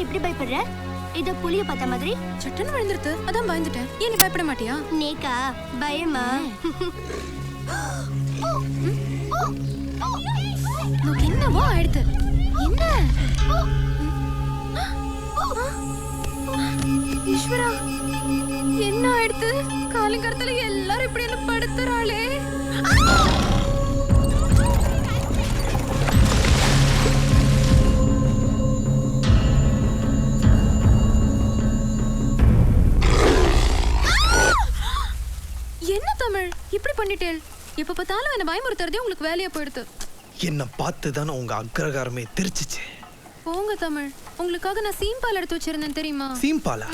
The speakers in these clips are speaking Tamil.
எப்படி பயப்படுற? இத புலிய பார்த்த மாதிரி சட்டன்னு விழுந்துருது. அதான் பயந்துட்டேன். ஏன் நீ பயப்பட மாட்டியா? நேக்கா பயமா? உனக்கு என்னவோ ஆயிடுது. என்ன? ஈஸ்வரா, என்ன ஆயிடுது? காலங்கரத்துல எல்லாரும் இப்படி என்ன படுத்துறாளே. என்ன தமிழ் இப்படி பண்ணிட்டேன்? எப்ப பார்த்தாலும் என்ன பயமுறுத்துறதே உங்களுக்கு வேலையா போயிடுது. என்ன பார்த்து தானே உங்க அக்ரகாரமே தெரிச்சிச்சு. போங்க தமிழ், உங்களுக்காக நான் சீம்பால் எடுத்து வச்சிருந்தேன் தெரியுமா? சீம்பாலா?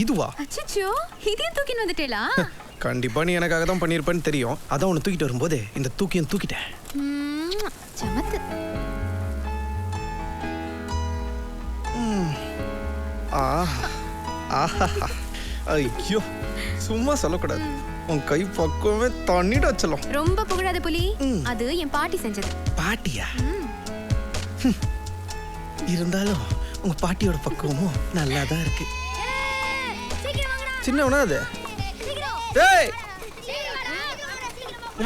இதுவா? அச்சச்சோ, இதையும் தூக்கின்னு வந்துட்டேளா? கண்டிப்பா நீ எனக்காக தான் பண்ணிருப்பேன்னு தெரியும். அதான் உன்னை தூக்கிட்டு வரும்போது இந்த தூக்கியும் தூக்கிட்டேன். சமத்து. ஐயோ, சும்மா சொல்லக்கூடாது. உன் கை பக்குவமே தண்ணிட வச்சலாம். ரொம்ப புகழாத புலி, அது என் பாட்டி செஞ்சது. பாட்டியா? இருந்தாலும் உங்க பாட்டியோட பக்குவமும் நல்லா தான் இருக்கு. சின்னவனா அது? டேய்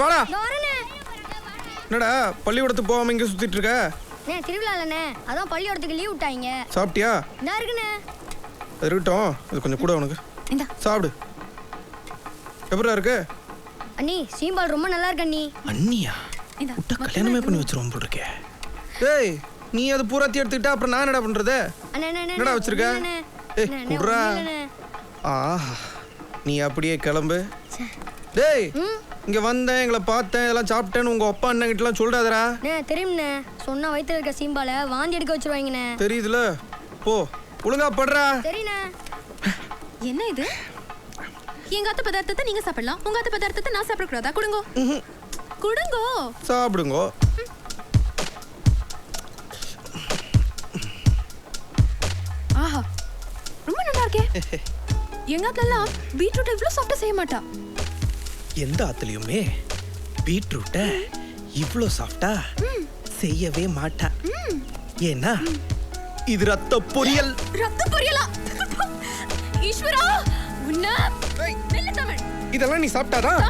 வாடா. என்னடா பள்ளிக்கூடத்துக்கு போகாம இங்க சுத்திட்டு இருக்க? திருவிழாலண்ணே, அதான் பள்ளிக்கூடத்துக்கு லீவ் விட்டாங்க. சாப்பிட்டியா? நான் இருக்குண்ணே. இருக்கட்டும், இது கொஞ்சம் கூட உனக்கு. இந்தா சாப்பிடு. எப்படா இருக்கு? அண்ணி, சீம்பால் ரொம்ப நல்லா இருக்கு அண்ணி. அண்ணியா? இந்தா விட்டா கல்யாணமே பண்ணி வச்சிருவோம் போல இருக்கே. டேய், நீ அது பூராத்தி எடுத்துக்கிட்டா அப்புறம் நான் என்னடா பண்றது? என்னடா வச்சிருக்க? ஏய் குடுறா. ஆஹா, நீ அப்படியே கிளம்பு. டேய், இங்க வந்தேன், எங்களை பார்த்தேன், இதெல்லாம் சாப்பிட்டேன்னு உங்க அப்பா அண்ணன் கிட்ட எல்லாம் சொல்றாதடா. தெரியும்ண்ணே, சொன்னா வயித்துல இருக்க சீம்பாலை வாந்தி எடுக்க வச்சிருவாங்கண்ணே. தெரியுதுல, போ ஒழுங்கா படுறா. சரிண்ணே. என்ன இது? எங்க அத்தை பதார்த்தத்தை நீங்க சாப்பிடலாம், உங்க அத்தை பதார்த்தத்தை நான் சாப்பிடக்கூடாதா? கொடுங்கோ கொடுங்கோ. சாப்பிடுங்கோ. ஆஹா, ரொம்ப நல்லா இருக்கே. எங்க அத்தெல்லாம் பீட்ரூட் இவ்வளவு சாப்பிட்டா செய்ய மாட்டா. எந்த ஆத்துலயுமே பீட்ரூட்ட இவ்ளோ சாப்பிட்டா செய்யவே மாட்டா. ஏன்னா இது ரத்த பொரியல். ரத்த பொரியலா? ஈஸ்வரா, உன்ன மெல்ல தமிழ். இதெல்லாம் நீ சாப்பிட்டாதான்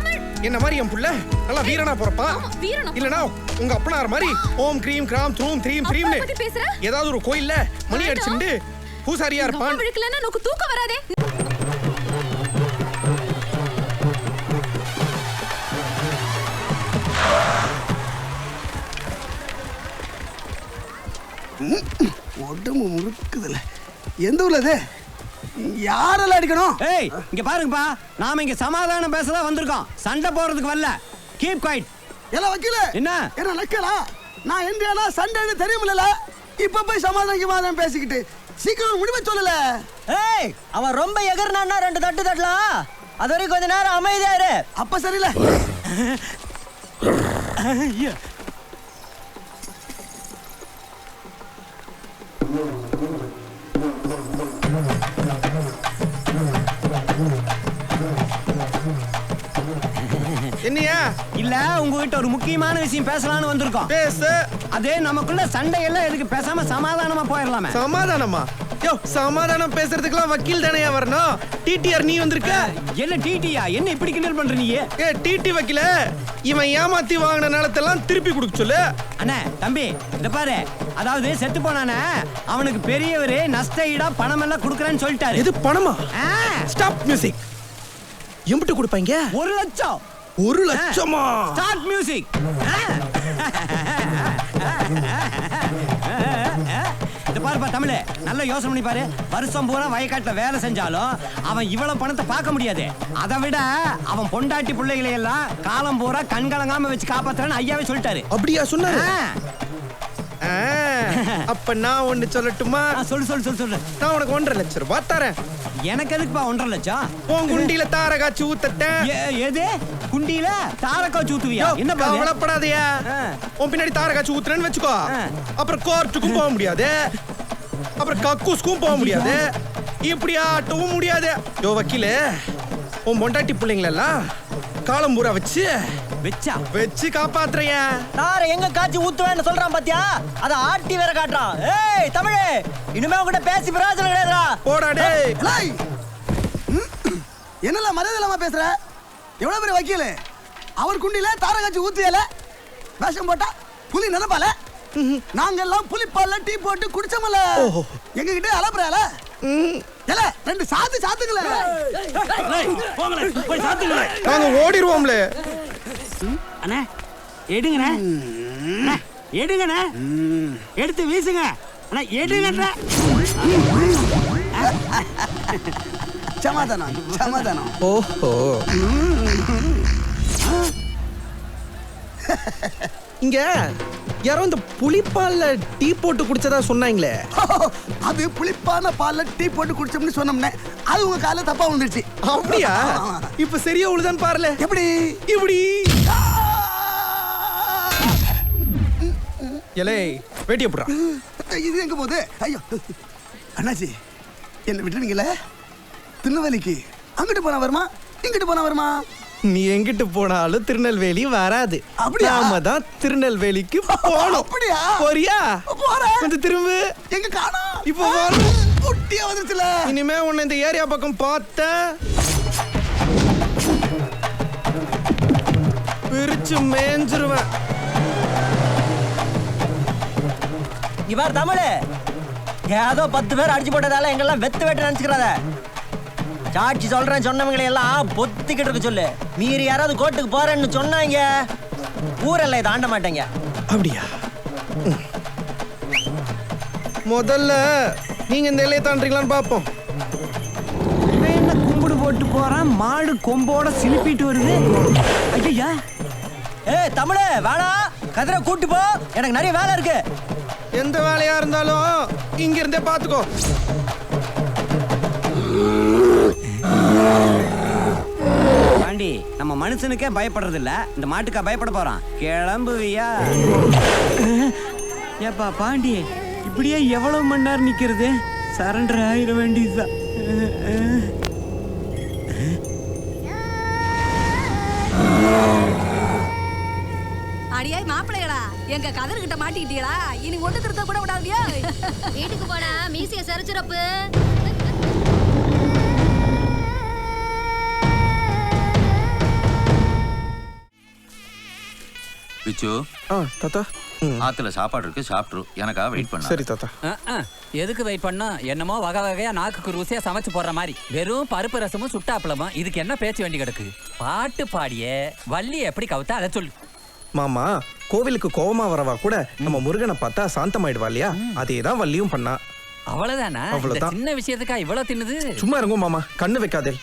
என்ன மாதிரி என் புள்ள நல்லா வீரனா போறப்பா. வீரனா? இல்லனா உங்க அப்பனார் மாதிரி ஓம் கிரீம் கிராம் த்ரூம் த்ரீம் த்ரீம்னு ஏதாவது ஒரு கோயில்ல மணி அடிச்சுண்டு பூசாரியா இருப்பான். விழுக்கலன்னா எனக்கு தூக்கம் வராதே. உடம்பு முறுக்குதுல. எந்த ஊர்ல இது? யாரெல்லாம் அடிக்கணும்? ஏய், இங்க பாருங்கப்பா, நாம இங்க சமாதானம் பேசலாம் வந்திருக்கோம், சண்டை போறதுக்கு வரல. Keep quiet. எல்லாம் வக்கீல என்ன நக்கலா? நான் எந்திரியானா சண்டைன்னு தெரியுமில்ல. இப்ப போய் சமாதானம் பேசிக்கிட்டு சீக்கிரம் முடிவை சொல்லல. ஏய், அவன் ரொம்ப எகர்னான்னா ரெண்டு தட்டு தட்டலாம். அது வரைக்கும் கொஞ்ச நேரம் அமைதியா இரு. அப்ப சரியில்ல. என்னையா? இல்ல, உங்ககிட்ட ஒரு முக்கியமான விஷயம் பேசலாம்னு வந்திருக்கோம். பேசு. அதே நமக்குள்ள சண்டை எல்லாம் எதுக்கு, பேசாம சமாதானமா போயிடலாமே. சமாதானமா? யோ, சமாதானம் பேசுறதுக்குலாம் வக்கீல் தானே வரணும். டிடிஆர் நீ வந்திருக்க. என்ன டிடியா? என்ன இப்படி கிண்டல் பண்ற நீ? ஏ டிடி வக்கீல, இவன் ஏமாத்தி வாங்கின நிலத்தெல்லாம் திருப்பி கொடுக்க சொல்லு. அண்ணே, தம்பி, இத பாரு, அதாவது செத்து போனானே அவனுக்கு பெரியவரு நஷ்ட ஈடா பணம் எல்லாம் கொடுக்கறேன்னு சொல்லிட்டாரு. இது பணமா? Stop music. எம்பிட்டு கொடுப்பாங்க? 1 லட்சம். 1 லட்சமா? Start music. இத பாருப்பா தமிழே, நல்ல யோசனை பண்ணி பாரு. வருஷம் பூரா வயக்காட்டுல வேலை செஞ்சாலும் அவன் இவ்வளவு பணத்தை பார்க்க முடியாது. அதை விட அவன் பொண்டாட்டி பிள்ளைகளை எல்லாம் காலம் பூரா கண்கலங்காம வச்சு காப்பாத்துறேன்னு ஐயாவே சொல்லிட்டாரு. அப்படியா சொன்னாரு? அப்ப நான் ஒண்ணு சொல்லட்டுமா? சொல்லு சொல்லு சொல்லு சொல்லு. நான் உனக்கு 1.5 லட்சம் ரூபாய் தரேன். எனக்கு எதுக்குப்பா 1.5 லட்சம்? உன் குண்டியில தார காய்ச்சி ஊத்தட்டேன். எது குண்டியில தார காய்ச்சி ஊத்துவியா? என்ன கவலைப்படாதயா. உன் பின்னாடி தார காய்ச்சி ஊத்துறேன்னு வச்சுக்கோ, அப்புறம் கோர்ட்டுக்கும் போக முடியாது, அப்புறம் கக்கூஸ்க்கும் போக முடியாது, இப்படி ஆட்டவும் முடியாது. யோ வக்கீல, உன் பொண்டாட்டி பிள்ளைங்களெல்லாம் காலம் பூரா வச்சு வச்சு காப்பாத்துறியா? நார எங்க காய்ச்சி ஊத்துவேன்னு சொல்றான் பாத்தியா? அத ஆட்டி வேற காட்டுறான். ஏய் தமிழே, இனிமே உன்கிட்ட பேசி பிரயோஜனம் கிடையாதுடா. போடா டேய். ஏய், என்னல மரியாதை இல்லாம பேசுற? எவ்வளவு பெரிய வக்கீல், அவர் குண்டில தாரகாச்சி ஊத்தியல வேஷம் போட்டா புலி நினைப்பால. நாங்கெல்லாம் புலிப்பால்ல டீ போட்டு குடிச்சோம்ல, எங்க கிட்ட அலப்புறால. ஏல ரெண்டு சாத்துங்களே. நாங்க ஓடிடுவோம்ல. அண்ணா எடுங்கண்ணே, எடுங்கண்ணே, எடுத்து வீசுங்க அண்ணா, எடுங்கண்ணே. சமாதானம். ஓஹோ, இங்க யாரோ இந்த புளிப்பால்ல டீ போட்டு குடிச்சதா சொன்னாங்களே. அது புளிப்பான பால்ல டீ போட்டு குடிச்சோம்னு சொன்னோம்னே, அது உங்க கால தப்பா வந்துருச்சு. அப்படியா? இப்ப சரியா உழுதான் பாருல. எப்படி இப்படி எலே வேட்டிய போடுறா. இது எங்க போகுது? ஐயோ அண்ணாச்சி, என்ன விட்டுருங்களே. திருநெல்வேலிக்கு அங்கிட்டு போனா வருமா, இங்கிட்டு போனா வருமா? நீ எங்கிட்டு போனாலும் திருநெல்வேலி வராது. அப்படியா? நாம தான் திருநெல்வேலிக்கு போனோம். அப்படியா? போறியா? போறேன். வந்து திரும்பு. எங்க காணோம்? இப்போ வரும். குட்டியா வந்துருச்சுல. இனிமே உன்னை இந்த ஏரியா பக்கம் பார்த்தேன் பிரிச்சு மேஞ்சிருவேன். இவர் தமிழே, ஏதோ 10 பேர் அடிச்சு போட்டதால எங்கெல்லாம் வெத்து வெட்டு நினைச்சுக்கிறாத. சாட்சி சொல்றேன் சொன்னவங்களை எல்லாம் பொத்திக்கிட்டு இருக்க சொல்லு. மீறி யாராவது கோர்ட்டுக்கு போறேன்னு சொன்னாங்க, ஊரெல்லாம் தாண்ட மாட்டேங்க. அப்படியா? முதல்ல நீங்க இந்த எல்லையை தாண்டீங்களான்னு பாப்போம். என்ன கும்பிடு போட்டு போறான், மாடு கொம்போட சிலிப்பிட்டு வருது. ஐயா, ஏய் தமிழே, வேணா கதிரை கூட்டு போ, எனக்கு நிறைய வேலை இருக்கு. எந்த வேலையா இருந்தாலும் இங்க இருந்தே பாத்துக்கோ. பாண்டி, நம்ம மனுஷனுக்கே பயப்படுறது இல்ல, இந்த மாட்டுக்கா பயப்பட போறான்? கிளம்புவியா? ஏப்பா பாண்டி, இப்படியே எவ்வளவு மணி நேரம் நிக்கிறது? சரண்டர் ஆயிட வேண்டியதுதான். அடியே மாப்பிள்ளைகளா, எங்க கதர்கிட்ட மாட்டிக்கிட்டீங்களா? இனி ஒண்ணு திருத்த கூட விடாதியா? வீட்டுக்கு போனா மீசிய சரிச்சிரப்பு. பிச்சு, தாத்தா ஆத்துல சாப்பாடு இருக்கு, சாப்பிட்ரு. எனக்காக வெயிட் பண்ண. சரி தாத்தா. எதுக்கு வெயிட் பண்ணா? என்னமோ வகை வகையா நாக்குக்கு ருசியா சமைச்சு போடுற மாதிரி வெறும் பருப்பு ரசமும் சுட்டாப்பளமும். இதுக்கு என்ன பேச்சு வேண்டி கிடக்கு? பாட்டு பாடிய வள்ளி எப்படி கவுத்தா அதை சொல்லு. மாமா, கோவிலுக்கு கோவமா வரவா கூட நம்ம முருகனை பார்த்தா சாந்தமாயிடுவா இல்லையா? அதேதான் வள்ளியும் பண்ணா. அவ்வளவுதானா? அவ்வளவுதான். சின்ன விஷயத்துக்கா இவ்வளவு தின்னுது? சும்மா இருங்க மாமா, கண்ணு வைக்காதே.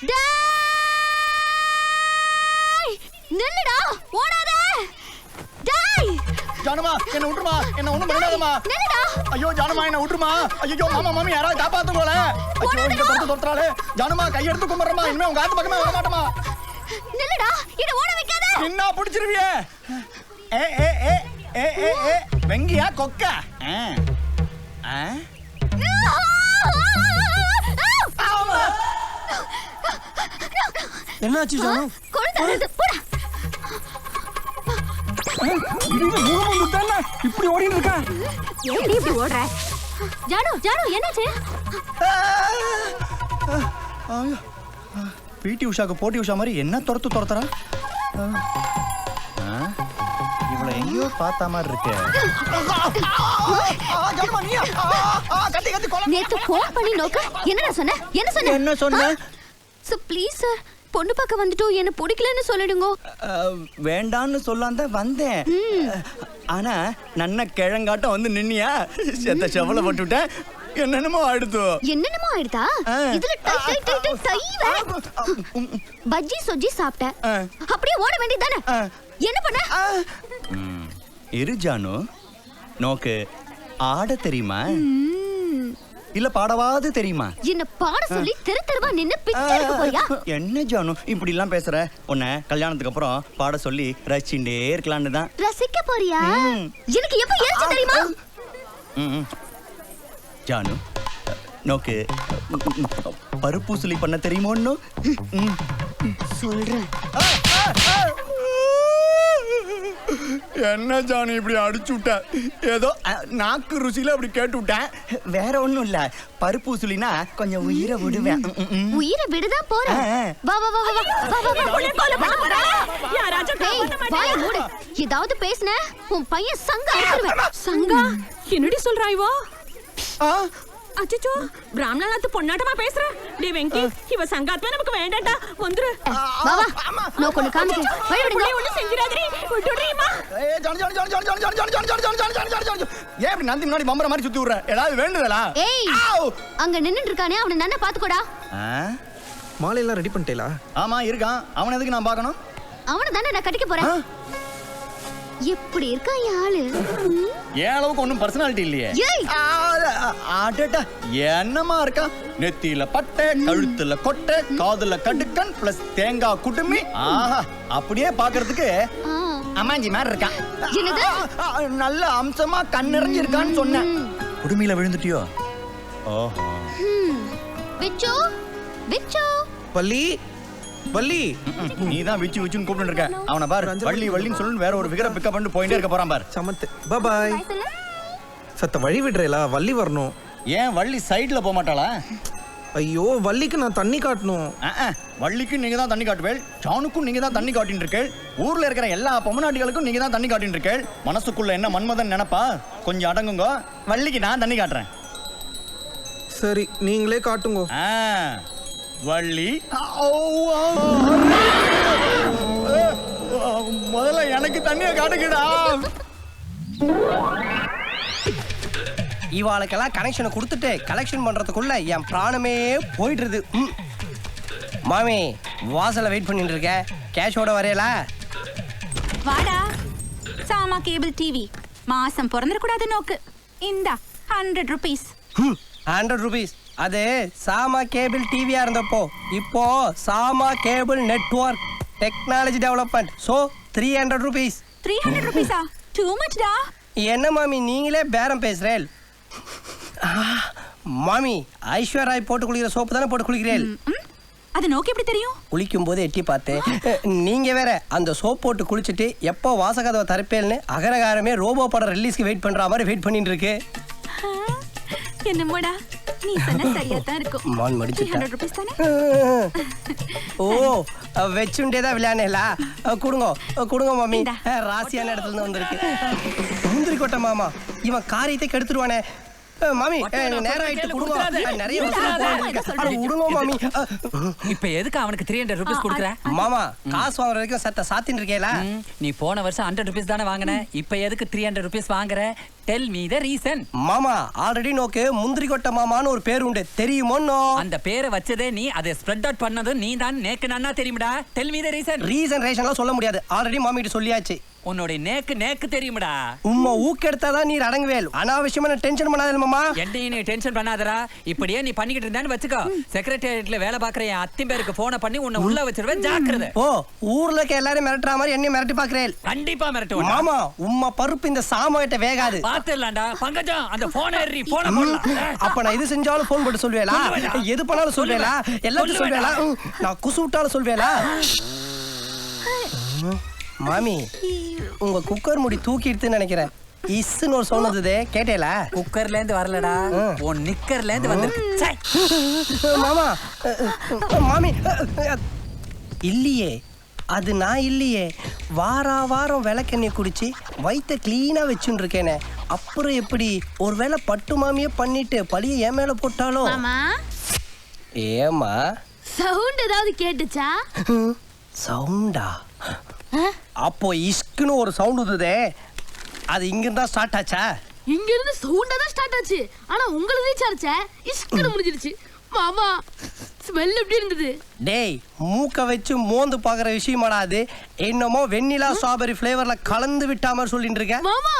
நில்லுடா, ஓடாத. டேய் ஜானமா, என்ன விட்டுருமா, என்ன ஒண்ணும் பண்ணாதமா. நில்லுடா. ஐயோ ஜானமா, என்ன விட்டுருமா. ஐயோ மாமா மாமி யாராவது காப்பாத்துங்களே. ஐயோ இங்க தோத்துறாளே. ஜானமா, கையெடுத்து கும்பிடுறமா, இனிமே உங்க ஆத்து பக்கமே வர மாட்டோமா. நில்லுடா, இத ஓட வைக்காத. என்ன பிடிச்சிருவியே? ஏ ஏ ஏ ஏ ஏ ஏ வெங்கியா கொக்கா? என்னாச்சு ஜானு? இப்படி ஓடிட்டு இருக்கா? ஏடி இப்படி ஓடுற? ஜானு, என்னாச்சு? பிடி உஷாக்கு போட்டி உஷா மாதிரி என்ன துரத்துறா? இவளை எங்கேயோ பார்த்த மாதிரி இருக்கு. நேத்து போன் பண்ணி நோக்க என்னடா சொன்ன? என்ன சொன்ன? சார் ப்ளீஸ் சார், பொண்ணு பார்க்க வந்துட்டோம், என்ன பிடிக்கலன்னு சொல்லிடுங்க. வேண்டான்னு சொல்லாம தான் வந்தேன். ஆனா நன்ன கிழங்காட்டம் வந்து நின்னியா, செத்த செவல போட்டுவிட்டேன். என்னென்னமோ ஆயிடுதா? இதுல பஜ்ஜி சொஜ்ஜி சாப்பிட்டேன், அப்படியே ஓட வேண்டியதானே? என்ன பண்ண? இரு ஜானு, நோக்கு ஆட தெரியுமா இல்ல பாடவாது தெரியுமா? என்ன பாட சொல்லி தெருவா நின்னு பிச்சை எடுக்க போறியா? என்ன ஜானு இப்படி எல்லாம் பேசுற? உன்னை கல்யாணத்துக்கு அப்புறம் பாட சொல்லி ரசிச்சுட்டே இருக்கலான்னு தான். ரசிக்க போறியா? எனக்கு எப்ப ஏறிச்சு தெரியுமா? ஜானு, நோக்கு பருப்பூசலி பண்ண தெரியுமோ? சொல்றேன். என்ன ஜானு இப்படி அடிச்சு விட்ட? ஏதோ நாக்கு ருசியில அப்படி கேட்டு விட்டேன். வேற ஒண்ணும் இல்ல. பருப்பு உசுலினா கொஞ்சம் உயிரை விடுவேன். உயிரை விடுதான் போறேன். வா வா வா வா வா வா வா. வாய மூடு. ஏதாவது பேசுன உன் பையன் சங்கா அறுத்துருவேன். சங்கா என்னடி சொல்றாய்வோ? அச்சச்சோ பிராமணாத்து பொண்ணாட்டமா பேசுற. டேய் வெங்கி இவ சங்காத்மா நமக்கு வேண்டாம்டா. வந்துரு. வா வா. நான் கொண்டு காமிக்க. வழி விடுங்க. ஒண்ணு செஞ்சிராதடி. விட்டுடுறீமா? ஏய் ஜானு ஜானு ஜானு ஜானு ஜானு ஜானு ஜானு ஜானு ஜானு ஜானு ஜானு ஜானு. ஏன் இப்படி நந்தி முன்னாடி பம்பர மாதிரி சுத்தி விடுற? ஏதாவது வேண்டுதலா? ஏய் அங்க நின்னுட்டு இருக்கானே அவனை நன்னா பாத்துக்கோடா. மாலை எல்லாம் ரெடி பண்ணிட்டேலா? ஆமா இருக்கான். அவன் எதுக்கு நான் பார்க்கணும்? அவனை தானே நான் கட்டிக்க போறேன். எப்படி இருக்கான் ஆளு? ஏன் அளவுக்கு ஒன்றும் பர்சனாலிட்டி இல்லையே. ஆடடா என்னமா இருக்கா? நெத்தியில பட்டை, கழுத்துல கொட்டை, காதுல கடுக்கன் பிளஸ் தேங்காய் குடுமி. ஆஹா அப்படியே பாக்குறதுக்கு அம்மாஞ்சி மாதிரி இருக்கான். நல்ல அம்சமா கண் நிறைஞ்சு இருக்கான்னு சொன்னேன். குடுமியில விழுந்துட்டியோ? ஓஹோ. விச்சு விச்சு. வள்ளி வள்ளி. நீதான் விச்சு விச்சுன்னு கூப்பிட்டு இருக்க. அவனை பாரு வள்ளி வள்ளின்னு சொல்லு. வேற ஒரு ஃபிகரை பிக்கப் பண்ணிட்டு போயிட்டே இருக்க போறான் பாரு. சமத்து. Bye bye. சத்த வழி விடுறேலா? வள்ளி வரணும். ஏன் வள்ளி சைடுல போக மாட்டாளா? ஐயோ வள்ளிக்கு நான் தண்ணி காட்டணும். வள்ளிக்கும் நீங்க தான் தண்ணி காட்டுவேள். ஜானுக்கும் நீங்க தான் தண்ணி காட்டின்னு இருக்கேள். ஊர்ல இருக்கிற எல்லா பொம்மநாட்டிகளுக்கும் நீங்க தான் தண்ணி காட்டின்னு இருக்கேள். மனசுக்குள்ள என்ன மன்மதன் நினைப்பா? கொஞ்சம் அடங்குங்க. வள்ளிக்கு நான் தண்ணி காட்டுறேன். சரி நீங்களே காட்டுங்க. வள்ளி முதல்ல எனக்கு தண்ணியை காட்டுக்கடா. இவாளுக்கெல்லாம் கனெக்ஷனை கொடுத்துட்டு கலெக்ஷன் பண்றதுக்குள்ள என் பிராணமே போயிடுறது. மாமி வாசல்ல வெயிட் பண்ணிட்டு இருக்க. கேஷோட வரையலா? வாடா. சாமா கேபிள் டிவி மாசம் பிறந்துடக்கூடாது நோக்கு. இந்தா 100 rupees. 100 rupees. அது சாமா கேபிள் டிவியா இருந்தப்போ. இப்போ சாமா cable network technology development. So 300 rupees. 300 rupees too much டா. என்ன மாமி நீங்களே பேரம் பேசுறேன்? மாமி ஐஸ்வர்யா போட்டு குளிக்கிற சோப்பு தானே போட்டு குளிக்கிறேன். அது நோக்கி எப்படி தெரியும்? குளிக்கும் போது எட்டி பார்த்தேன். நீங்க வேற அந்த சோப் போட்டு குளிச்சுட்டு எப்போ வாசகதவை தரப்பேல்னு அகரகாரமே ரோபோ படம் ரிலீஸ்க்கு வெயிட் பண்ற மாதிரி வெயிட் பண்ணிட்டு இருக்கு. என்னமோடா நீ சொன்ன சரியா தான் இருக்கும். மான் மடிச்சிட்டா. 300 rupees தானே? ஓ வெச்சுண்டே தான் விளையாடல. குடுங்க குடுங்க மாமி. ராசியான இடத்துல இருந்து வந்திருக்கு. முந்திரி கொட்டை மாமா இவன் காரியத்தை கெடுத்துருவானே. மாமி நேரம் ஆயிட்டு குடுங்க. நிறைய விடுங்க மாமி. இப்ப எதுக்கு அவனுக்கு 300 rupees கொடுக்குற? மாமா காசு வாங்குற வரைக்கும் சத்த சாத்தின்னு இருக்கேல. நீ போன வருஷம் 100 rupees தானே வாங்கின. இப்ப எதுக்கு 300 rupees வாங்குற? Tell me the reason. மாமா ஆல்ரெடி நோக்கு முந்திரி கொட்டை மாமான்னு ஒரு பேர் உண்டு தெரியுமோன்னோ? அந்த பேரை வச்சதே நீ, அதை ஸ்ப்ரெட் அவுட் பண்ணதும் நீ தான். நேக்கு நன்னா தெரியுமடா. Tell me the reason. Reason ரேஷன்லாம் சொல்ல முடியாது. ஆல்ரெடி மாமி கிட்ட சொல்லியாச்சு. உன்னோட நேக்கு தெரியுமடா. உம்மா ஊக்கெடுத்தாதான் நீ அடங்குவேல். அனாவசியமா டென்ஷன் பண்ணாத மாமா. என்னையும் நீ டென்ஷன் பண்ணாதடா. இப்படியே நீ பண்ணிக்கிட்டு இருந்தான்னு வச்சுக்கோ, செக்ரட்டேரியட்ல வேலை பாக்குற என் அத்தின் பேருக்கு போனை பண்ணி உன்னை உள்ள வச்சிருவேன். ஜாக்கிரதை. ஓ ஊர்ல இருக்க எல்லாரும் மிரட்டுற மாதிரி என்னையும் மிரட்டி பாக்குறேன். கண்டிப்பா மிரட்டுவேன் மாமா. உம்மா பருப்பு இந்த சாமாயிட்ட வேகாது. பாத்துடலாம்டா. பங்கஜம் அந்த போனை ஏறி போனை போடலாம். அப்ப நான் இது செஞ்சாலும் போன் போட்டு சொல்வேலா? எது பண்ணாலும் சொல்வேலா? எல்லாத்தையும் சொல்வேலா? நான் குசு விட்டாலும் சொல்வேலா? மாமி உங்க குக்கர் முடி தூக்கிடுதுன்னு நினைக்கிறேன். இஸ்ன்னு ஒரு சவுண்ட் வந்தது கேட்டேல? குக்கர்ல இருந்து வரலடா, உன் நிக்கர்ல இருந்து வந்திருக்கு. மாமா மாமி இல்லையே, அது நான் இல்லையே. வாரம் விளக்கெண்ணெய் குடிச்சு வயிற்ற கிளீனா வச்சுன்னு இருக்கேனே. அப்புறம் எப்படி ஒருவேளை பட்டு மாமியே பண்ணிட்டு பழிய என் மேல போட்டாலோ? ஏமா சவுண்ட் ஏதாவது கேட்டுச்சா? சவுண்டா? அப்போ இஸ்க்குன்னு ஒரு சவுண்ட் வந்ததே, அது இங்கிருந்தா ஸ்டார்ட் ஆச்சா? இங்க இருந்து சவுண்டா தான் ஸ்டார்ட் ஆச்சு. ஆனா உங்களுக்கு ரீச் ஆச்சே இஸ்க்குன்னு முடிஞ்சிருச்சு. மாமா ஸ்மெல் எப்படி இருந்தது? டேய் மூக்க வச்சு மோந்து பாக்குற விஷயமாடா அது. என்னமோ வெண்ணிலா ஸ்ட்ராபெரி ஃப்ளேவர்ல கலந்து விட்டா மாதிரி சொல்லிட்டு இருக்க. மாமா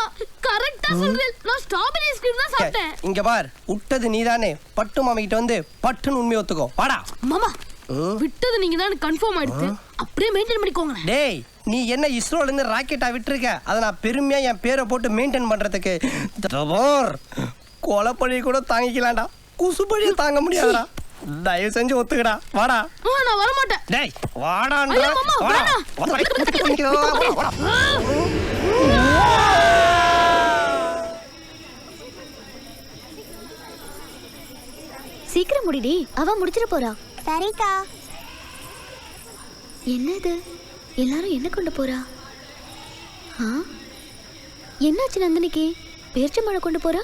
கரெக்ட்டா சொல்றேன். நான் ஸ்ட்ராபெரி ஐஸ்கிரீம் தான் சாப்பிட்டேன். இங்க பார், விட்டது நீதானே. பட்டு மாமா கிட்ட வந்து பட்டுன்னு உண்மையை ஒத்துக்கோ. வாடா. மாமா விட்டது நீங்க தான் கன்ஃபார்ம் ஆயிடுச்சு. அப்படியே மெயின்டைன் பண்ணிக்கோங்க. டேய் நீ என்ன இஸ்ரோல இருந்து ராக்கெட்டா விட்டுருக்க? அதை நான் பெருமையா என் பேரை போட்டு மெயின்டைன் பண்றதுக்கு கொலைப்பழி கூட தாங்கிக்கலாம்டா. குசுப்பழியை தாங்க முடியாதுடா. தயவு செஞ்சு ஒத்துக்கடா. வாடா. நான் வர மாட்டேன். டேய் வாடான்றா. வாடா. சீக்கிரம் முடிடி, அவ முடிச்சிட போறா. சரிக்கா. என்னது எல்லாரும் என்ன கொண்டு போறா? என்னாச்சு நந்தினிக்கு? பேர்ச்சி மழை கொண்டு போறா?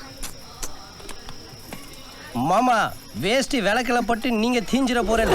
மாமா வேஷ்டி விளக்கல பட்டு நீங்க தீஞ்சிட போறேன்.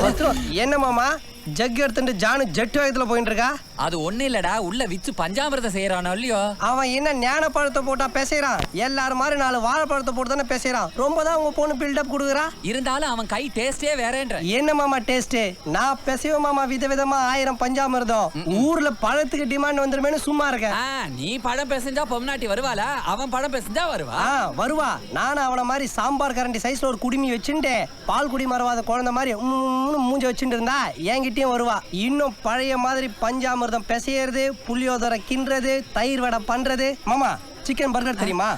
என்ன மாமா ஜக் எடுத்துட்டு ஜானு ஜெட் வேகத்துல போயிட்டு இருக்கா? அது ஒண்ணு இல்லடா, உள்ள விச்சு பஞ்சாமிரதம் செய்யறானோ இல்லையோ. அவன் என்ன ஞான பழத்தை போட்டா பேசுறான்? எல்லாரும் மாதிரி 4 வாழைப்பழத்தை போட்டு தானே பேசுறான். ரொம்ப தான் உங்க பொண்ணு பில்டப் கொடுக்குறா. இருந்தாலும் அவன் கை டேஸ்டே வேறேன்ற. என்ன மாமா டேஸ்ட்? நான் பேசுவேன் மாமா விதவிதமா 1000 பஞ்சாமிரதம். ஊர்ல பழத்துக்கு டிமாண்ட் வந்துருமேனு சும்மா இருக்கேன். நீ பழம் பேசஞ்சா பொம்னாட்டி வருவாளா? அவன் பழம் பேசஞ்சா வருவா. வருவா. நானும் அவன மாதிரி சாம்பார் கரண்டி சைஸ்ல ஒரு குடிமி வச்சுட்டு பால் குடி மறவாத குழந்தை மாதிரி மூஞ்ச வச்சுட்டு இருந்தா என்கிட்டயும் வருவா. இன்னும் பழைய மாதிரி பஞ்சாமிர்தம் பிசையறது, புளியோதரை கிண்டுறது, தயிர் வடை பண்றது. மாமா சிக்கன் பர்கர் தெரியுமா?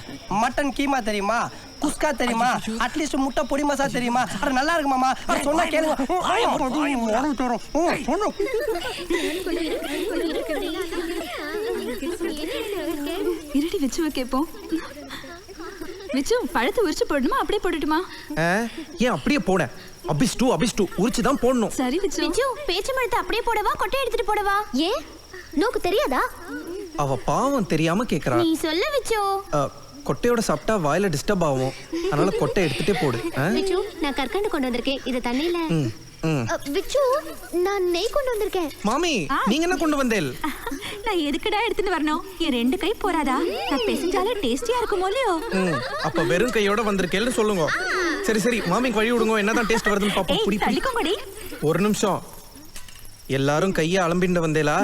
மட்டன் கீமா தெரியுமா? குஸ்கா தெரியுமா? அட்லீஸ்ட் முட்டை பொடி மசா தெரியுமா? அது நல்லா இருக்கு மாமா. சொன்னா கேளுங்க. இருடி விச்சுவ கேப்போம். விச்சு பழத்தை உரிச்சு போடணுமா அப்படியே போடட்டுமா? ஏன் அப்படியே போட? அபிஸ்டு உரிச்சு தான் போடணும். சரி விச்சு. விச்சு பேச்சு மழத்தை அப்படியே போடவா கொட்டை எடுத்துட்டு போடவா? ஏன் நோக்கு தெரியாதா? அவ பாவம் தெரியாம கேக்குறா. நீ சொல்ல விச்சு. கொட்டையோட சாப்பிட்டா வாயில டிஸ்டர்ப் ஆகும். அதனால கொட்டை எடுத்துட்டே போடு. விச்சு நான் கற்கண்டு கொண்டு வந்திருக்கேன். இது தண்ணியில. விச்சு நான் நெய் கொண்டு வந்திருக்கேன். மாமி நீங்க என்ன கொண்டு வந்தேல்? நான் எதுக்குடா எடுத்துட்டு வரணும்? என் 2 கை போறாதா? நான் பேசிஞ்சாலே டேஸ்டியா இருக்குமோ இல்லையோ? அப்ப வெறும் கையோட வந்திருக்கேன்னு சொல்லுங்க. சரி மாமிக்கு வழி விடுங்க. என்னதான் டேஸ்ட் வருதுன்னு பாப்போம். புடி தள்ளிக்கோங்கடி. ஒரு நிமிஷம். எல்லாரும் கையை அலம்பிண்டு வந்தேலா?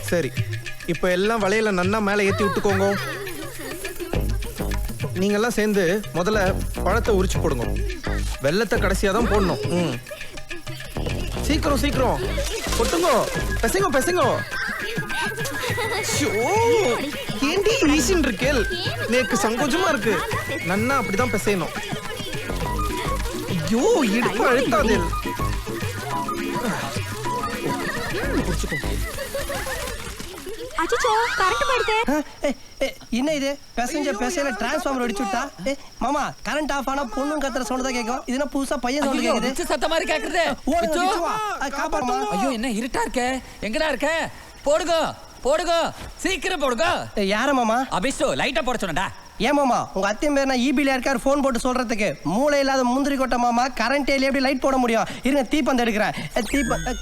சரி இப்போ எல்லாம் வளையல நன்னா மேலே ஏத்தி விட்டுக்கோங்க. நீங்க எல்லாம் சேர்ந்து முதல்ல பழத்தை உரிச்சு போடுங்க. வெள்ளத்தை கடைசியா தான் போடணும். சீக்கிரம் கொட்டுங்க. பெசங்க. ஏண்டி ஈஸின்னு இருக்கேல்? நேக்கு சங்கோஜமா இருக்கு. நன்னா அப்படிதான் பெசையணும். ஐயோ இடுப்பு அழுத்தாதேல். அச்சச்சோ கரண்ட் போயிடுதே. என்ன இது? பேசையில டிரான்ஸ்ஃபார்மர் அடிச்சுட்டா. மாமா கரண்ட் ஆஃப் ஆனா பொண்ணும் கத்துற சவுண்ட் தான் கேட்கும். இதுனா புதுசா பையன் சவுண்ட் கேக்குது. விச்சு சத்த மாதிரி கேக்குது. காப்பாத்துமா. ஐயோ என்ன இருட்டா இருக்கே. எங்கடா இருக்க? போடுங்க சீக்கிரம் போடுங்க. யார மாமா? அபிஷோ லைட்டா போட சொன்னடா. ஏன் மாமா உங்க அத்தையும் பேர் நான் ஈபில இருக்காரு போன் போட்டு சொல்றதுக்கு. மூளை இல்லாத முந்திரி கொட்ட மாமா. கரண்ட் ஏலி எப்படி லைட் போட முடியும்? இருங்க தீப்பந்த எடுக்கிறேன்.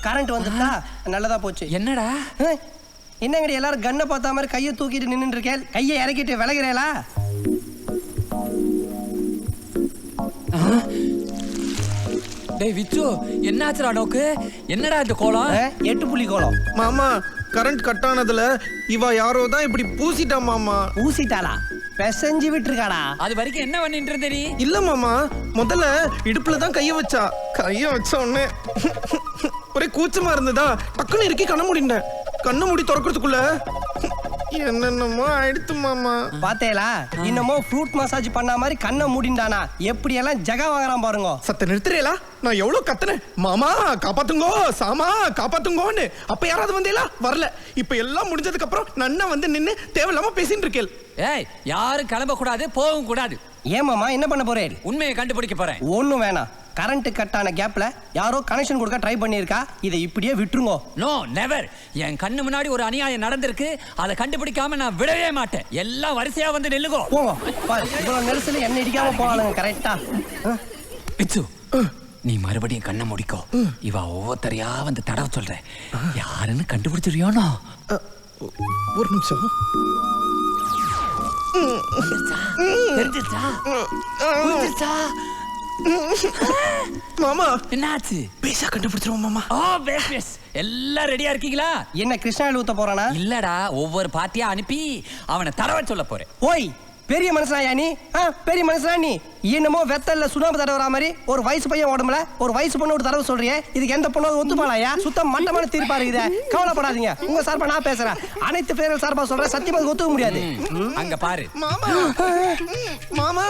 கரண்ட் வந்துட்டா நல்லதா போச்சு. என்னடா என்னங்கடி எல்லாரும் கண்ணை பார்த்தா மாதிரி கையை தூக்கிட்டு நின்று இருக்கேன். கையை இறக்கிட்டு விலகிறேலா? டேய் விச்சு என்னாச்சுடா நோக்கு? என்னடா இந்த கோலம்? 8 புள்ளி கோலம். மாமா கரண்ட் கட் ஆனதுல இவ யாரோ தான் இப்படி பூசிட்டா மாமா. பூசிட்டாளா? பெசஞ்சு விட்டுருக்காடா. அது வரைக்கும் என்ன பண்ணிட்டு இருந்த நீ? இல்ல மாமா முதல்ல இடுப்புல தான் கைய வச்சா. கைய வச்ச உடனே ஒரே கூச்சமா இருந்ததா டக்குன்னு இறுக்கி கண்ண மூடிட்டேன். கண்ணு மூடி திறக்கிறதுக்குள்ள என்னென்னமோ ஆயிடுத்து மாமா. பாத்தேலா இன்னமும் ஃப்ரூட் மசாஜ் பண்ண மாதிரி கண்ணை மூடிண்டானா. எப்படி எல்லாம் ஜகா வாங்குறான் பாருங்க. சத்த நிறுத்துறேலா? நான் எவ்வளவு கத்துனேன். மாமா காப்பாத்துங்கோ, சாமா காப்பாத்துங்கோன்னு. அப்ப யாராவது வந்தேலா? வரல. இப்ப எல்லாம் முடிஞ்சதுக்கு அப்புறம் நன்னா வந்து நின்னு தேவையில்லாம பேசிட்டு இருக்கேன். ஏய் யாரும் கிளம்ப கூடாது, போகவும் கூடாது. ஏன் மாமா என்ன பண்ண போறேன்? உண்மையை கண்டுபிடிக்க போறேன். ஒண்ணும் வேணாம். கரண்ட் கட் ஆன கேப்ல யாரோ கனெக்ஷன் கொடுக்க ட்ரை பண்ணிருக்கா. இதை இப்படியே விட்டுருங்க. No never. என் கண்ணு முன்னாடி ஒரு அநியாயம் நடந்திருக்கு. அதை கண்டுபிடிக்காம நான் விடவே மாட்டேன். எல்லாம் வரிசையா வந்து நில்லுங்க. போங்க. இவ்வளவு நெரிசல என்ன இடிக்காம போவாளுங்க கரெக்டா. பிச்சு நீ மறுபடியும் கண்ணை முடிக்கோ. இவ ஒவ்வொருத்தரையா வந்து தடவை சொல்றேன். யாருன்னு கண்டுபிடிச்சிருயோனோ? ஒரு நிமிஷம். மாமா என்னாச்சு? பேசா கண்டுபிடிச்சிருவோம் மாமா. எல்லாம் ரெடியா இருக்கீங்களா? என்ன கிருஷ்ணாயில் ஊத்த போறானா? இல்லடா ஒவ்வொரு பார்ட்டியா அனுப்பி அவனை தடவை சொல்ல போறேன். ஓய் பெரிய மனுஷனா நீ? பெரிய மனுஷனா நீ? என்னமோ வெத்தல்ல சுண்ணாம்பு தடவுற மாதிரி ஒரு வயசு பையன் உடம்புல ஒரு வயசு பொண்ணு ஒரு தடவை சொல்றியே. இதுக்கு எந்த பொண்ணு ஒத்துப்பாளையா? சுத்தம் மண்டமான தீர்ப்பா இருக்குது. கவலைப்படாதீங்க. உங்க சார்பா நான் பேசுறேன். அனைத்து பேர்கள் சார்பா சொல்றேன். சத்தியமா ஒத்துக்க முடியாது. அங்க பாரு மாமா. மாமா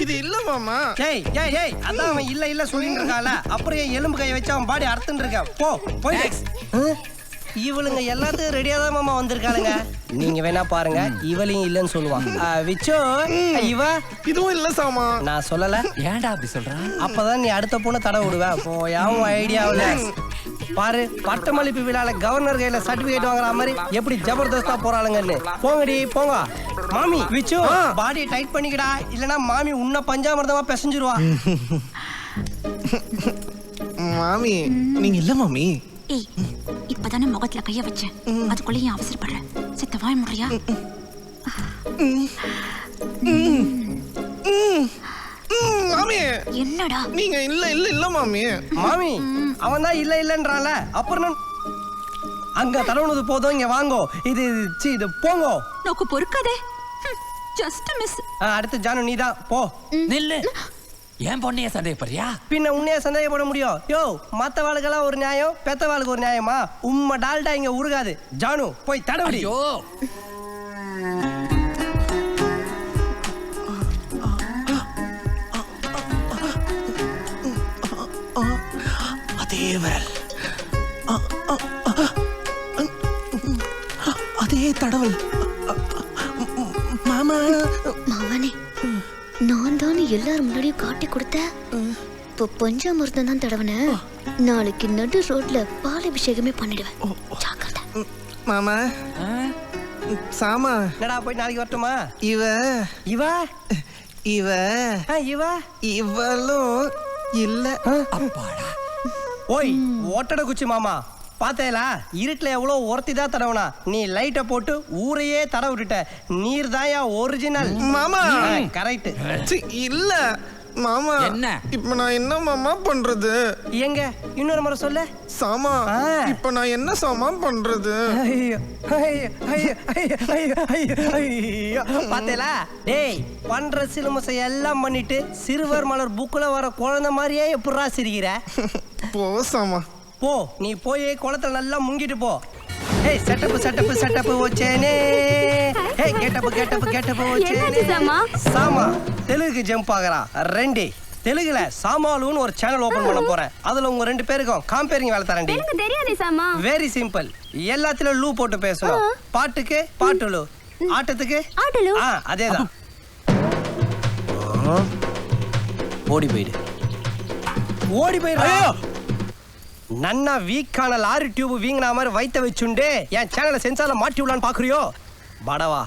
இது இல்ல மாமா. ஏய் ஏய் ஏய் அதான் அவன் இல்ல இல்ல சொல்லிட்டு இருக்கான்ல. அப்புறம் எலும்பு கையை வச்சு அவன் பாடி அறுத்துட்டு இருக்கான். போ போய் இவளுங்க எல்லாத்துக்கும் ரெடியா தான் மாமா வந்திருக்காளுங்க. நீங்க வேணா பாருங்க, இவளையும் இல்லன்னு சொல்லுவான். விச்சோ, இவ இதுவும் இல்ல சாமா. நான் சொல்லல. ஏன்டா அப்படி சொல்ற? அப்பதான் நீ அடுத்த பொண்ணு தடை விடுவ. போயாவும் ஐடியாவில் பாரு, பட்டமளிப்பு விழால கவர்னர் கையில சர்டிபிகேட் வாங்குற மாதிரி எப்படி ஜபர்தஸ்தா போறாளுங்கன்னு. போங்கடி போங்க. மாமி விச்சு பாடியை டைட் பண்ணிக்கடா, இல்லனா மாமி உன்ன பஞ்சாமிர்தமா பிசைஞ்சிருவா. மாமி நீங்க இல்ல மாமி. ஏய், இப்பதானே முகத்துல கைய வச்சேன், அதுக்குள்ள ஏன் அவசரப்படுற? செத்த வாய் முறையா? மாமி என்னடா நீங்க இல்ல இல்ல இல்ல மாமி. மாமி அவன் தான் இல்ல இல்லன்றான்ல, அப்புறம் அங்க தடவுனது போதும், இங்க வாங்கோ. இது போங்கோ. நோக்கு பொறுக்காதே. Just miss. அடுத்து ஜானு நீதான் போ. நில்லு. ஏன் பொண்ணைய சந்தேகப்படுறியா? பின்ன உன்னைய சந்தேகப்பட முடியும்? யோ, மத்த வாளுக்கெல்லாம் ஒரு நியாயம், பெத்த வாளுக்கு ஒரு நியாயமா? உம்மை டால்டா இங்க உருகாது. ஜானு போய் தடவடி. அதே விரல், அதே தடவல். மாமா மாமனே, நான் தானே எல்லாரும் முன்னாடியும் காட்டி கொடுத்த. இப்போ பஞ்சாமிர்தம் தான் தடவன. நாளைக்கு நடு ரோட்ல பால் அபிஷேகமே பண்ணிடுவேன். ஜாக்கிரதை. மாமா சாமா. என்னடா போய் நாளைக்கு வரட்டுமா? இவ இவ இவ இவ இவளும் இல்ல. அப்பாடா. ஓய் ஓட்டட குச்சி மாமா, பாத்தேலா இருட்டுல எவ்வளவு ஒருத்தி தான் தடவனா? நீ லைட்டை போட்டு ஊரையே தட விட்டுட்ட. நீர் தாயா ஒரிஜினல் மாமா. கரெக்ட். இல்ல மாமா. என்ன இப்ப நான் என்ன மாமா பண்றது? எங்க இன்னொரு முறை சொல்ல. சாமா இப்ப நான் என்ன சாமா பண்றது? பாத்தேலா டேய், பண்ற சிலுமசை எல்லாம் பண்ணிட்டு சிறுவர் மலர் புக்குல வர குழந்தை மாதிரியே எப்படா சிரிக்கிற? போ சாமா போ. நீ போய் குளத்துல நல்லா முங்கிட்டு போ. ஏய் செட்டப் ஓச்சேனே. ஏய் கெட்டப் ஓச்சேனே. சாமா தெலுங்கு ஜம்ப் ஆகறா. ரெண்டு தெலுங்குல சாமாலுன்னு ஒரு சேனல் ஓபன் பண்ண போறேன். அதுல உங்க ரெண்டு பேருக்கும் காம்பேரிங் வேலை தரேன்டி. எனக்கு தெரியாதே சாமா. Very simple. எல்லாத்துலயும் லூ போட்டு பேசணும். பாட்டுக்கு பாட்டு லூ, ஆட்டத்துக்கு ஆட்ட லூ. அதேதான். ஓடி போயிடு. நன்னா வீக்கான லாரி டியூப் வீங்கின மாதிரி வைத்த வச்சுண்டே என் சேனலை சென்சார்ல மாட்டி விடலான்னு பாக்குறியோ? படவா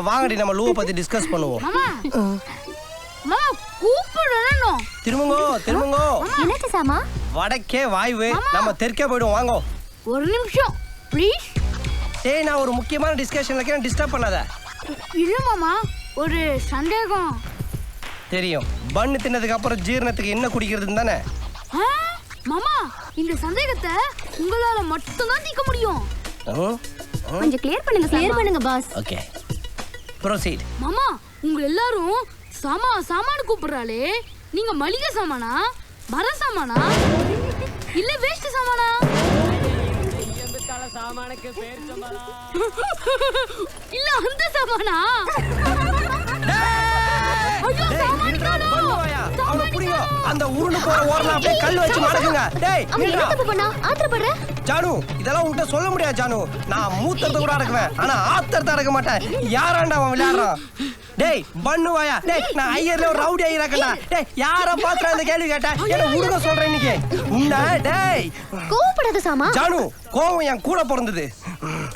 வாங்கடி, நம்ம லூவை பத்தி டிஸ்கஸ் பண்ணுவோம். திரும்புங்கோ. என்னது சாமா? வடக்கே வாய்வு, நம்ம தெற்கே போயிடுவோம். வாங்கோ. ஒரு நிமிஷம் ப்ளீஸ். டேய், நான் ஒரு முக்கியமான டிஸ்கஷன்ல இருக்கேன், டிஸ்டர்ப் பண்ணாத. இல்ல மாமா, ஒரு சந்தேகம். தெரியும், பண்ணு தின்னதுக்கு அப்புறம் ஜீரணத்துக்கு என்ன குடிக்கிறதுன்னு தானே? மாமா, இந்த சந்தேகத்தை உங்களால மட்டும் தான் தீர்க்க முடியும். கொஞ்சம் கிளியர் பண்ணுங்க பாஸ். Okay, proceed. மாமா, உங்க எல்லாரும் சாமான்னு கூப்பிடுறாளே, நீங்க மளிகை சாமானா, மர சாமானா, இல்ல வேஸ்ட் சாமானா? இல்ல அந்த சாமானா? அந்த உருண்டு போற ஓரல அப்படியே கல் வச்சு மடக்குங்க. டேய், என்ன தப்பு பண்ணா? ஆத்திரப்படுற? ஜானு, இதெல்லாம் உன்கிட்ட சொல்ல முடியாது ஜானு. நான் மூத்தறத கூட அடக்குவேன், ஆனா ஆத்தறத அடக்க மாட்டேன். யாராண்டா அவன் விளையாடுறான்? டேய், பண்ணுவாயா? டேய், நான் ஐயர்ல ஒரு ரவுடி ஐயராக்கடா. டேய், யார பாத்துற அந்த கேள்வி கேட்ட? என்ன உருக சொல்றேன் இன்னைக்கு. உன்ன டேய், கோவப்படாத சாமா. ஜானு, கோவம் என் கூட பிறந்தது.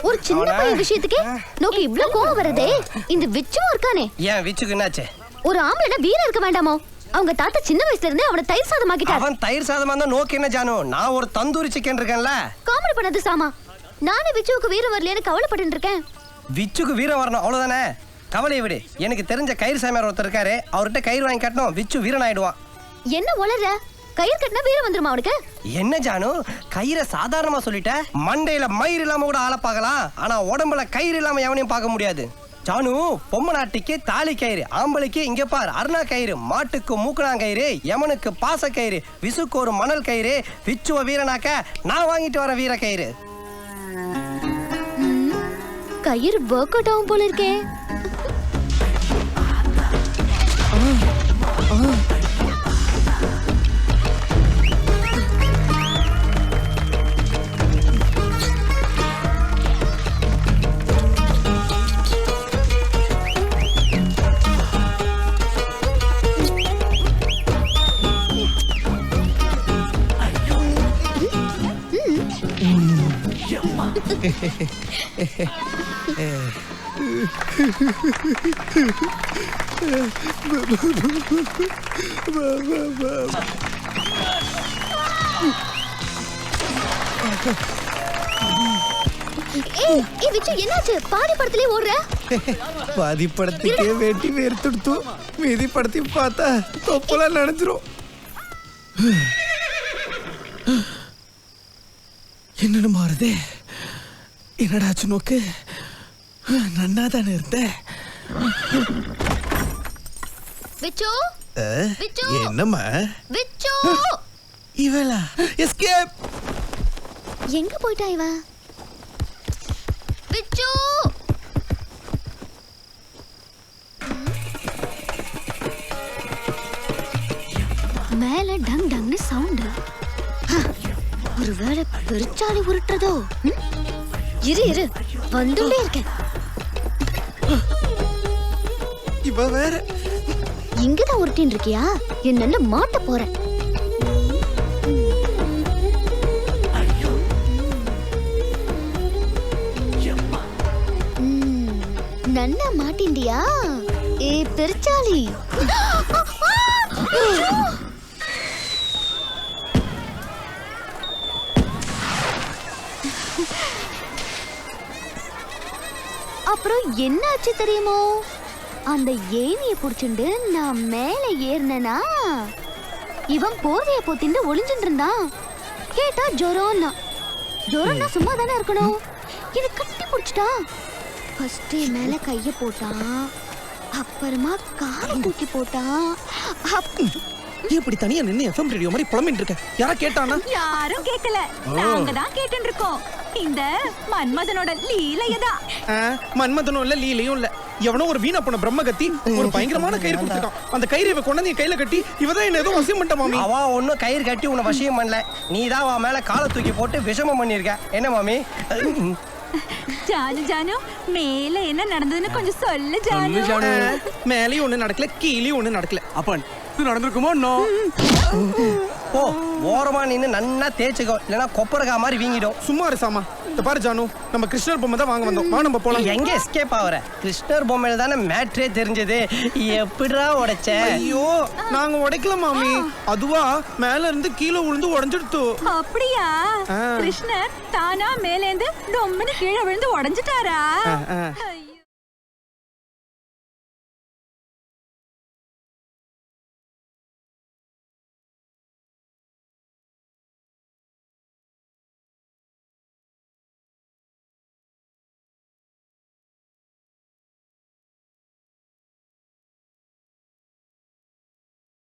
ஒரு சின்ன பையன் விஷயத்துக்கு நோக்கி இவ்ளோ கோவம் வரதே. இந்த விச்சும் இருக்கானே. ஏன் விச்சுக்கு என்னாச்சு? ஒரு ஆம்பளைனா வீரம் இருக்க வேண்டாமோ? அவங்க தாத்தா சின்ன வயசுல இருந்தே அவனை தயிர் சாதமாக்கிட்டார். அவன் தயிர் சாதமா இருந்தா நோக்கு என்ன ஜானு? நான் ஒரு தந்தூரி சிக்கன் இருக்கேன்ல. காமெடி பண்ணது சாமா. நானே விச்சுவுக்கு வீரம் வரலையேன்னு கவலைப்பட்டு இருக்கேன். விச்சுக்கு வீரம் வரணும், அவ்வளவுதானே? கவலையை விடு. எனக்கு தெரிஞ்ச கயிறு சாமியார் ஒருத்தர் இருக்காரு, அவர்கிட்ட கயிறு வாங்கி கட்டணும், விச்சு வீரன் ஆயிடுவான். என்ன உளற? கயிறு கட்டினா வீரம் வந்துருமா அவனுக்கு? என்ன ஜானு, கயிறை சாதாரணமா சொல்லிட்ட? மண்டையில மயிர் இல்லாம கூட ஆள பார்க்கலாம், ஆனா உடம்புல கயிறு இல்லாம எவனையும் பார்க்க முடியாது. ஜானு, பொம்மநாட்டிக்கு தாலி கயிறு, ஆம்பளைக்கு இங்க பார் அருணா கயிறு, மாட்டுக்கு மூக்கணாங்கயிறு, யமனுக்கு பாச கயிறு, விசுக்கு ஒரு மணல் கயிறு, விச்சுவ வீரனாக்க நான் வாங்கிட்டு வர வீர கயிறு. கயிறு ஒர்க் அவுட் ஆகும் போல இருக்கே. விச்சு என்னாச்சு? பாதி படத்திலே ஓடுற? பாதி படத்துக்கே வேட்டி வேர்த்துடுத்து மீதி படத்தையும் பார்த்தா தொப்பெல்லாம் நினைச்சிரும். என்னன்னு மாறுதே? என்னடாச்சு நோக்கு? நன்னா தானே இருந்த. விச்சு விச்சு என்னம்மா விச்சு இவளா? எஸ்கேப். எங்க போயிட்டா இவன்? விச்சு மேல டங் டங்னு சவுண்ட். ஒருவேளை பெருச்சாலி உருட்டுறதோ? இரு இரு வந்துட்டே இருக்கேன். இவ வேற இங்கதான் உருட்டின்னு இருக்கியா? என்ன மாட்ட போறேன். நன்னா மாட்டிண்டியா? ஏ பெருச்சாலி. அப்புறம் என்னாச்சு தெரியுமோ? அந்த ஏணியை புடிச்சுண்டு நான் மேல ஏறினா இவன் போர்வைய போத்திண்டு ஒளிஞ்சுட்டு இருந்தான். கேட்டா ஜொரம்னா. ஜொரம்னா சும்மா தானே இருக்கணும். இது கட்டி புடிச்சிட்டான். ஃபர்ஸ்ட் மேல கைய போட்டான், அப்புறமா காலை தூக்கி போட்டான். இப்படி தனியா நின்னு எஃப்எம் ரேடியோ மாதிரி புலம்பிட்டு இருக்க. யாரா கேட்டானா? யாரும் கேட்கல, நாங்க தான் கேட்டுட்டு இருக்கோம். இந்த மன்மதனோட லீலையதா. மன்மதனும் இல்ல லீலையும் இல்ல. எவனோ ஒரு வீணா போன பிரம்மகத்தி ஒரு பயங்கரமான கயிறு கொடுத்துருக்கான். அந்த கயிறு இவ கொண்டு கையில கட்டி இவதான் என்ன ஏதோ வசியம் பண்ணிட்ட மாமி. அவ ஒன்னும் கயிறு கட்டி உன்னை வசியம் பண்ணல. நீ தான் அவன் மேல காலை தூக்கி போட்டு விஷமம் பண்ணிருக்க. என்ன மாமி? ஜானு ஜானு மேல என்ன நடந்ததுன்னு கொஞ்சம் சொல்லு ஜானு. மேலேயும் ஒண்ணு நடக்கல, கீழேயும் ஒண்ணு நடக்கல. அப்பன் இது நடந்திருக்குமோ? ஓ ஓரமா நின்னு நன்னா தேய்ச்சுக்கோ, இல்லனா கொப்பரக்கா மாதிரி வீங்கிடும். சும்மா இரு சாமா. இந்த பாரு ஜானு, நம்ம கிருஷ்ணர் பொம்மை தான் வாங்க வந்தோம். வா நம்ம போலாம். எங்க எஸ்கேப் ஆவற? கிருஷ்ணர் பொம்மையில தானே மேட்ரே தெரிஞ்சது. எப்படிடா உடைச்ச? ஐயோ நாங்க உடைக்கல மாமி. அதுவா மேல இருந்து கீழே விழுந்து உடைஞ்சிடுத்து. அப்படியா? கிருஷ்ணர் தானா மேல இருந்து டொம்முன்னு கீழே விழுந்து உடைஞ்சிட்டாரா?